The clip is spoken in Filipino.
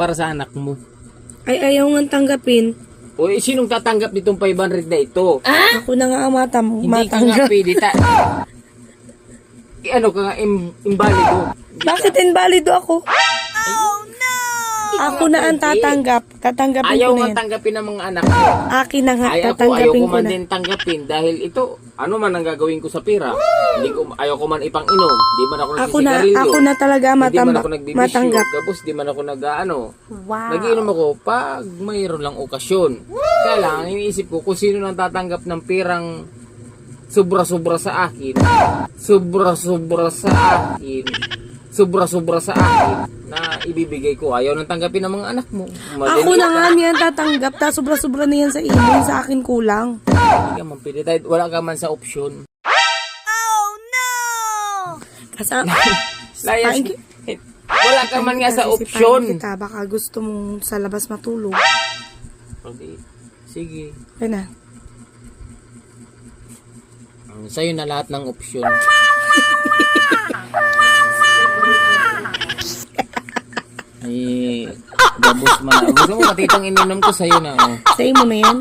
para sa anak mo. Ay, ayaw nga tanggapin. O sinong tatanggap nitong 500 na ito? Ako na nga ang Hindi ka nga pwede ano ka nga, imbalido. Bakit invalido ako? Ako na ang tatanggap. Tatanggapin Ayaw ko na nga yan. tanggapin ng mga anak ko. Akin na nga, Ayaw tatanggapin ko ko man na. din tanggapin dahil ito, ano man ang gagawin ko sa pera. Ayaw ko man ipang-inom. Di man ako nagsisigarilyo. Ako na talaga Hindi man matambak. ako nagbibisyo. Matanggap. Tapos di man ako nag-ano. Wow. Nagiinom ako pag mayroon lang okasyon. Kaya lang, ang iniisip ko kung sino nang tatanggap ng perang sobra-sobra sa akin. Sobra-sobra sa akin na ibibigay ko. Ayaw nang tanggapin ng mga anak mo. Ako na nga niyan tatanggap. Ta sobra-sobra na yan sa inyo. Sa akin kulang. Hindi ka man pwede. Wala ka man sa opsyon. Layas. Wala ka man nga sa opsyon. Kita, baka gusto mong sa labas matulog. Okay. Sige. Kaya na. Sa'yo na lahat ng opsyon. Ay, gabos man na. Gusto mo, katitang ininom ko sa'yo na. Oh. Sa'yo mo na yan.